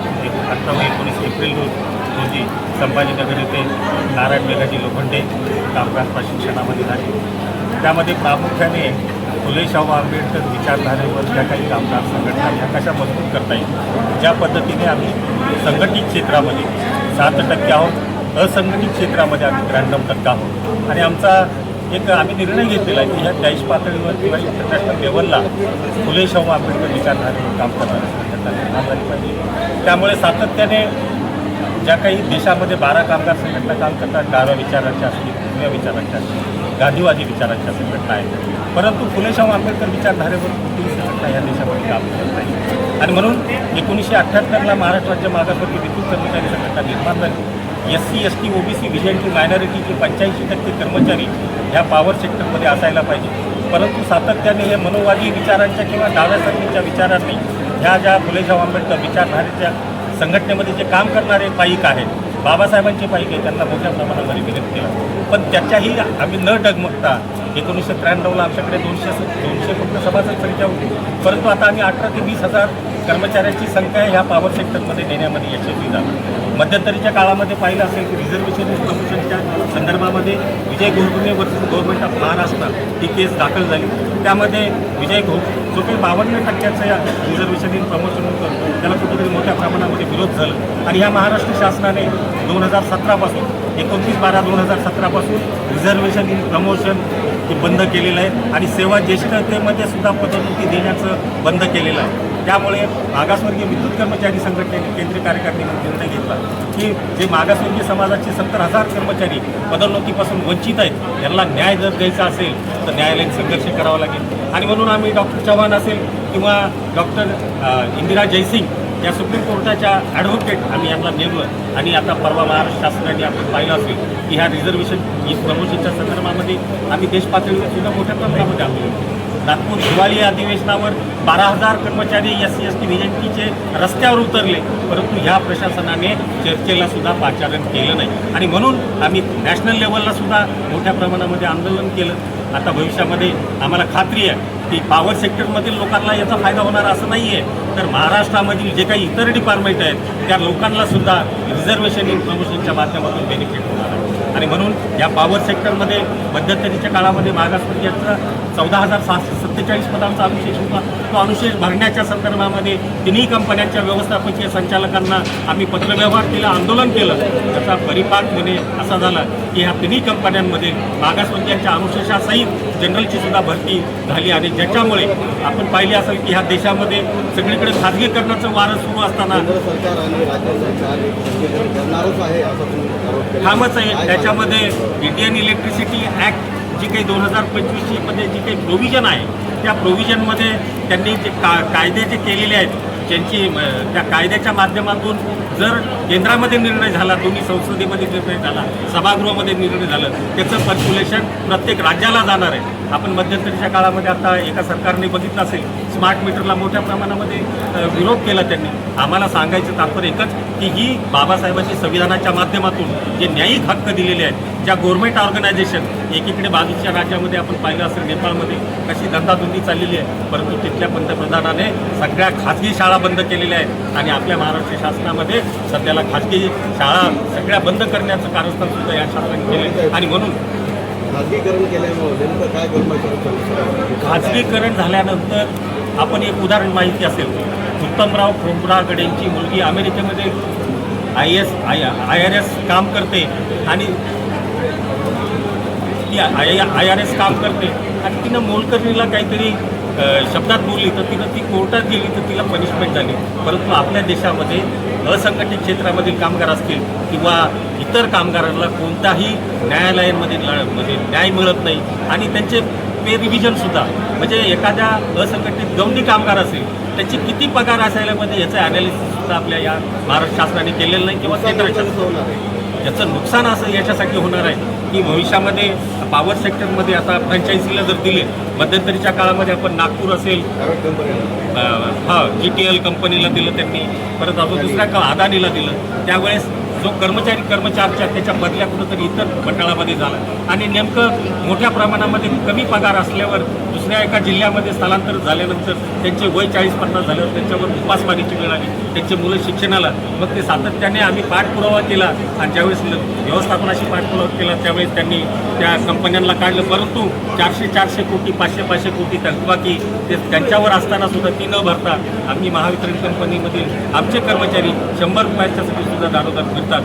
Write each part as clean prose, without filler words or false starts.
19 April रोजी संभाजीनगर येथे नारायण मेघाजी लोखंडे कामगार प्रशिक्षणामध्ये झाले। त्यामध्ये प्रामुख्याने फुले शाहू आंबेडकर विचारधारेवर ज्या काही कामगार संघटना ह्या कशा मजबूत करता येईल, ज्या पद्धतीने आम्ही संघटित क्षेत्रामध्ये 7% आहोत, असंघटित क्षेत्रामध्ये आम्ही 93% आहोत। आणि आमचा एक आम्ही निर्णय घेतलेला आहे की ह्या देश पातळीवर किंवा इंटरनॅशनल लेवलला फुले शाहू आंबेडकर विचारधारेवर काम करणारी संघटना निर्माण झाली पाहिजे। त्यामुळे सातत्याने ज्या काही देशामध्ये 12 कामगार संघटना काम करतात, डाव्या विचारांच्या असतील, उजव्या विचारांच्या असतील, गांधीवादी विचारांच्या संघटना आहेत, परंतु फुले शाहू आंबेडकर विचारधारेवर कुठलीही संघटना या देशामध्ये काम करत नाही। आणि म्हणून 1978ला महाराष्ट्र राज्य मागासवर्गीय विद्युत कर्मचारी संघटना निर्माण झाली। SC, ST, OBC, व्हिजनची मायनॉरिटीचे 85% कर्मचारी ह्या पॉवर सेक्टरमध्ये असायला पाहिजे। परंतु सातत्याने हे मनोवादी विचारांच्या किंवा डाव्या संघटनेच्या विचारांनी ह्या ज्या फुले शाहू आंबेडकर विचारधारेच्या संघटनेमध्ये जे काम करणारे पाईक आहेत, बाबासाहेबांचे पाईक आहेत, त्यांना मोठ्या प्रमाणामध्ये विरोध केला। पण त्याच्याही आम्ही न डगमगता 1993ला आमच्याकडे 200 फक्त सभासद संख्या होती, परंतु आता आम्ही 18 ते 20 हजार कर्मचाऱ्यांची संख्या ह्या पॉवर सेक्टरमध्ये नेण्यामध्ये यशस्वी झालो। मध्यंतरीच्या काळामध्ये पाहिलं असेल की रिझर्वेशन प्रमोशनच्या संदर्भामध्ये Vijay Ghorpade versus government of Maharashtra ही केस दाखल झाली। त्यामध्ये विजय जो काही 52% रिझर्वेशन इन प्रमोशन होतं, त्याला कुठेतरी मोठ्या प्रमाणामध्ये विरोध झाला। आणि ह्या महाराष्ट्र शासनाने 2017पासून 29/12/2017 पासून रिझर्वेशन इन प्रमोशन हे बंद केलेलं आहे आणि सेवा ज्येष्ठतेमध्ये सुद्धा पदोन्नती देण्याचं बंद केलेलं आहे। त्यामुळे मागासवर्गीय विद्युत कर्मचारी संघटनेने केंद्रीय कार्यकारिणीने निर्णय घेतला की जे मागासवर्गीय समाजाचे 70,000 कर्मचारी पदोन्नतीपासून वंचित आहेत, यांना न्याय जर द्यायचा असेल तर न्यायालयीन संघर्ष करावा लागेल। आणि म्हणून आम्ही डॉक्टर चव्हाण असेल किंवा डॉक्टर इंदिरा जयसिंग या सुप्रीम कोर्टाच्या ॲडव्होकेट आम्ही यांना नेमलं। आणि आता परवा महाराष्ट्र शासनाने आपण पाहिलं असेल की ह्या रिझर्वेशन इन प्रमोशनच्या संदर्भामध्ये आम्ही देश पातळीवर सुद्धा मोठ्या प्रमाणामध्ये आलो। नागपूर हिवाळी अधिवेशनावर 12,000 कर्मचारी SC, ST, व्हिजनचे रस्त्यावर उतरले, परंतु ह्या प्रशासनाने चर्चेला सुद्धा पाचारण केलं नाही। आणि म्हणून आम्ही नॅशनल लेवलला सुद्धा मोठ्या प्रमाणामध्ये आंदोलन केलं। आता भविष्यामध्ये आम्हाला खात्री आहे की पॉवर सेक्टरमधील लोकांना याचा फायदा होणार असं नाही आहे, तर महाराष्ट्रामधील जे काही इतर डिपार्टमेंट आहेत त्या लोकांना सुद्धा रिझर्वेशन इन प्रमोशनच्या माध्यमातून बेनिफिट होणार आहे। आणि म्हणून या पॉवर सेक्टरमध्ये मध्यंतरीच्या काळामध्ये मागासवर्गीयांचा 14,647 पदांचा अनुशेष होता। तो अनुशेष भरण्याच्या संदर्भामध्ये तिन्ही कंपन्यांच्या व्यवस्थापकीय संचालकांना आम्ही पत्रव्यवहार केला, आंदोलन केलं। त्याचा परिपाक होणे असा झाला की ह्या तिन्ही कंपन्यांमध्ये मागासवर्गीयांच्या अनुशेषासहित जनरलची सुद्धा भरती झाली। आणि ज्याच्यामुळे आपण पाहिले असेल की ह्या देशामध्ये सगळीकडे खाजगीकरणाचं वारं सुरू असताना ठामच आहे। त्याच्यामध्ये इंडियन इलेक्ट्रिसिटी ॲक्ट जी काही 2025 मध्ये जी काही प्रोव्हिजन आहे, त्या प्रोव्हिजनमध्ये त्यांनी जे कायदे जे केलेले आहेत, ज्यांची त्या कायद्याच्या माध्यमातून जर केंद्रामध्ये निर्णय झाला, दोन्ही संसदेमध्ये निर्णय झाला, सभागृहामध्ये निर्णय झालं, त्याचं पर्क्युलेशन प्रत्येक राज्याला जाणार आहे। आपण मध्यंतरीच्या काळामध्ये आता एका सरकारने बघितलं असेल स्मार्ट मीटरला मोठ्या प्रमाणामध्ये विरोध केला त्यांनी। आम्हाला सांगायचं तात्पर्य एकच की ही बाबासाहेबांची संविधानाच्या माध्यमातून जे न्यायिक हक्क दिलेले आहेत, ज्या गव्हर्नमेंट ऑर्गनायझेशन एकीकडे बाजूच्या राज्यामध्ये आपण पाहिलं असेल नेपाळमध्ये कशी धंदाधुंदी चाललेली आहे, परंतु तिथल्या पंतप्रधानाने सगळ्या खाजगी शाळा बंद केलेल्या आहेत। आणि आपल्या महाराष्ट्र शासनामध्ये सध्याला खाजगी शाळा सगळ्या बंद करण्याचं कारस्थान सुद्धा या शासनाने केले। आणि म्हणून खाजगीकरण केल्यामुळे नेमकं काय खाजगीकरण झाल्यानंतर आपण एक उदाहरण माहिती असेल, उत्तमराव खोब्रागडेंची मुलगी अमेरिकेमध्ये IRS काम करते आणि ती IRS काम करते आणि तिनं मोलकरणीला काहीतरी शब्दात बोलली तर ती कोर्टात गेली तर तिला पनिशमेंट झाली। परंतु आपल्या देशामध्ये असंघटित क्षेत्रामधील कामगार असतील किंवा इतर कामगारांना कोणताही न्यायालयांमध्ये म्हणजे न्याय मिळत नाही आणि त्यांचे पे रिव्हिजनसुद्धा म्हणजे एखाद्या असंघटित गवंडी कामगार असेल त्याची किती पगार असायला पाहिजे याचं ॲनालिसिससुद्धा आपल्या या महाराष्ट्र शासनाने केलेलं नाही किंवा केंद्र शासन होणार आहे। याचं नुकसान असं याच्यासाठी होणार आहे की भविष्यामध्ये पॉवर सेक्टरमध्ये आता फ्रँचायझीला जर दिले, मध्यंतरीच्या काळामध्ये आपण नागपूर असेल GTL कंपनीला दिलं त्यांनी, परत अजून दुसऱ्या अदानीला दिलं, त्यावेळेस जो कर्मचाऱ्याच्या त्याच्या बदल्या कुठंतरी इतर मंडळामध्ये झाला आणि नेमकं मोठ्या प्रमाणामध्ये कमी पगार असल्यावर दुसऱ्या एका जिल्ह्यामध्ये स्थलांतर झाल्यानंतर त्यांचे वय 40-50 झाल्यावर त्यांच्यावर उपासमारीची वेळ आली, त्यांचे मुलं शिक्षणाला. मग ते सातत्याने आम्ही पाठपुरावा केला आणि ज्यावेळेस व्यवस्थापनाशी पाठपुरावा केला त्यावेळेस त्यांनी त्या कंपन्यांना काढलं. परंतु 400 कोटी 500 कोटी थकबाकी ते त्यांच्यावर असताना सुद्धा ती न भरता आम्ही महावितरण कंपनीमधील आमचे कर्मचारी 100 रुपयाच्यासाठी सुद्धा दारोदार फिरतात.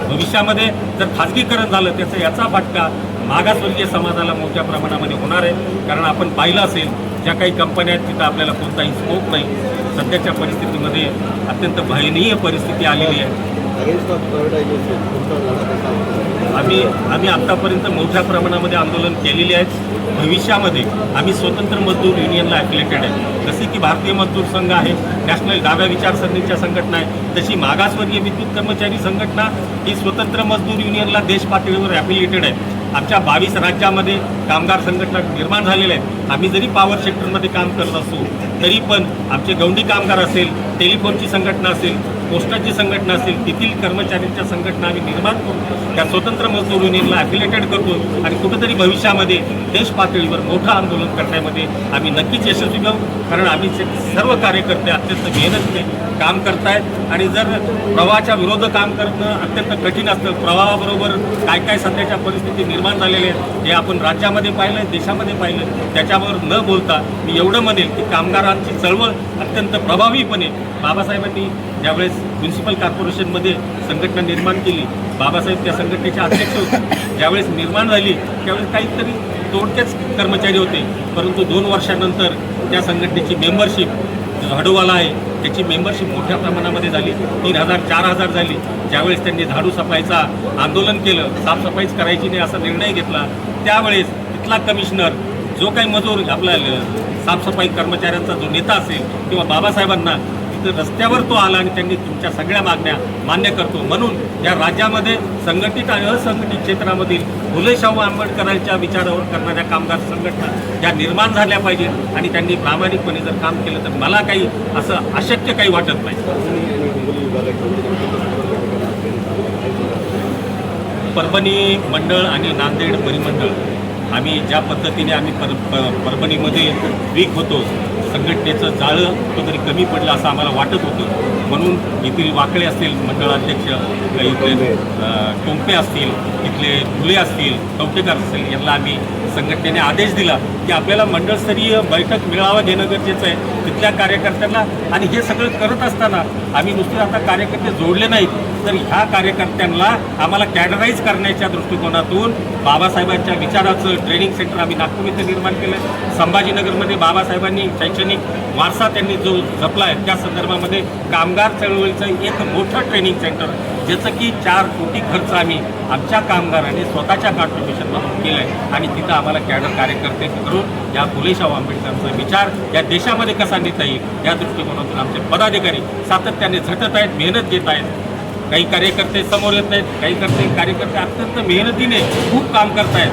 भविष्यामध्ये जर खाजगीकरण झालं त्याचा याचा फटका मागासवर्गीय समाजाला मोठ्या प्रमाणामध्ये होणार आहे. कारण आपण पाहिलं असेल ज्या काही कंपन्या आहेत तिथं आपल्याला कोणताही स्कोप नाही. सध्याच्या परिस्थितीमध्ये अत्यंत भयानक परिस्थिती आलेली आहे. अगेन्स्ट ऑफ प्रायव्हेटायझेशन तुमचा लढा कसा असतो? आम्ही आत्तापर्यंत मोठ्या प्रमाणामध्ये आंदोलन केलेली आहेत. भविष्यामध्ये आम्ही स्वतंत्र मजदूर युनियनला ॲफिलेटेड आहे. जशी की भारतीय मजदूर संघ आहे, नॅशनल डाव्या विचारसरणीच्या संघटना आहे, तशी मागासवर्गीय विद्युत कर्मचारी संघटना ही स्वतंत्र मजदूर युनियनला देश पातळीवर ॲफिलिएटेड आहे. आमच्या 22 राज्यामध्ये कामगार संघटना निर्माण झालेल्या आहेत. आम्ही जरी पॉवर सेक्टरमध्ये काम करत असू तरी पण आमचे गौंडी कामगार असेल, टेलिफोनची संघटना असेल, पोस्टाची संघटना असेल, तेथील कर्मचाऱ्यांच्या संघटना आम्ही निर्माण करू, त्या स्वतंत्र मजदूर युनियनला ॲफिलेटेड करतो आणि कुठंतरी भविष्यामध्ये देश पातळीवर मोठं आंदोलन करण्यामध्ये आम्ही नक्कीच यशस्वी होऊ. कारण आम्ही सर्व कार्यकर्ते अत्यंत मेहनतीने काम करतायत आणि जर प्रवाहाच्या विरोधात काम करणं अत्यंत कठीण असतं. प्रवाहाबरोबर काय काय सध्याच्या परिस्थिती निर्माण झालेल्या आहेत हे आपण राज्यामध्ये पाहिलं, देशामध्ये पाहिलं. त्याच्यावर न बोलता मी एवढं म्हणेल की कामगारांची चळवळ अत्यंत प्रभावीपणे बाबासाहेबांनी ज्यावेळेस म्युन्सिपल कॉर्पोरेशनमध्ये संघटना निर्माण केली, बाबासाहेब त्या संघटनेचे अध्यक्ष होते. ज्यावेळेस निर्माण झाली त्यावेळेस काहीतरी तोडकेच कर्मचारी होते, परंतु 2 वर्षानंतर त्या संघटनेची मेंबरशिप झाडूवाला आहे त्याची मेंबरशिप मोठ्या प्रमाणामध्ये झाली, 3000-4000 झाली. ज्यावेळेस त्यांनी झाडू सफाईचा आंदोलन केलं, साफसफाईच करायची नाही असा निर्णय घेतला, त्यावेळेस तिथला कमिशनर जो काही मजूर आपला साफसफाई कर्मचाऱ्यांचा जो नेता असेल किंवा बाबासाहेबांना तिथं रस्त्यावर तो आला आणि त्यांनी तुमच्या सगळ्या मागण्या मान्य करतो. म्हणून या राज्यामध्ये संघटित आणि असंघटित क्षेत्रामधील फुले शाहू आंबेडकरांच्या विचारावर करणाऱ्या कामगार संघटना या निर्माण झाल्या पाहिजेत आणि त्यांनी प्रामाणिकपणे जर काम केलं तर मला काही असं अशक्य काही वाटत नाही. परभणी मंडळ आणि नांदेड परिमंडळ आम्ही ज्या पद्धतीने आम्ही परभणीमध्ये वीक होतो, संघटनेचं जाळं कुठंतरी कमी पडलं असं आम्हाला वाटत होतं. म्हणून येथील वाकळे असतील मंडळाध्यक्ष, इथले टोंपे असतील, इथले फुले असतील, कवटेकर असतील, यांना आम्ही संघटनेने आदेश दिला की आपल्याला मंडळस्तरीय बैठक मेळावा घेणं गरजेचं आहे तिथल्या कार्यकर्त्यांना. आणि हे सगळं करत असताना आम्ही नुसते आता कार्यकर्ते जोडले नाहीत तर ह्या कार्यकर्त्यांना आम्हाला कॅडराईज करण्याच्या दृष्टिकोनातून बाबासाहेबांच्या विचाराचं ट्रेनिंग सेंटर आम्ही नागपूर इथे निर्माण केलं. संभाजीनगरमध्ये बाबासाहेबांनी शैक्षणिक वारसा त्यांनी जो जपला आहे त्या संदर्भामध्ये कामगार चळवळीचं एक मोठं ट्रेनिंग सेंटर ज्याचं की 4 कोटी खर्च आम्ही आमच्या कामगारांनी स्वतःच्या कॉन्ट्रिब्युशनमधून केलं आहे. आणि तिथं आम्हाला कॅडर कार्यकर्ते करून या फुले शाहू आंबेडकरांचा विचार या देशामध्ये कसा नेता येईल या दृष्टिकोनातून आमचे पदाधिकारी सातत्याने झटत आहेत, मेहनत घेत आहेत. काही कार्यकर्ते समोर येत नाहीत, काही कार्यकर्ते अत्यंत मेहनतीने खूप काम करत आहेत.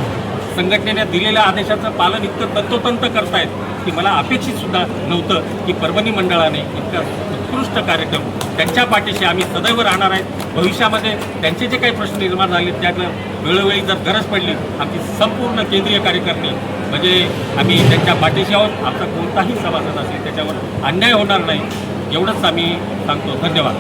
संघटनेने दिलेल्या आदेशाचं पालन इतकं तंतोतंत करतायत की मला अपेक्षितसुद्धा नव्हतं की परभणी मंडळाने इतका उत्कृष्ट कार्यक्रम त्यांच्या पाठीशी आम्ही सदैव राहणार आहेत. भविष्यामध्ये त्यांचे जे काही प्रश्न निर्माण झाले त्यानं वेळोवेळी जर गरज पडली आमची संपूर्ण केंद्रीय कार्यकर्ते म्हणजे आम्ही त्यांच्या पाठीशी आहोत. आमचा कोणताही सभासद असेल त्याच्यावर अन्याय होणार नाही एवढंच आम्ही सांगतो. धन्यवाद.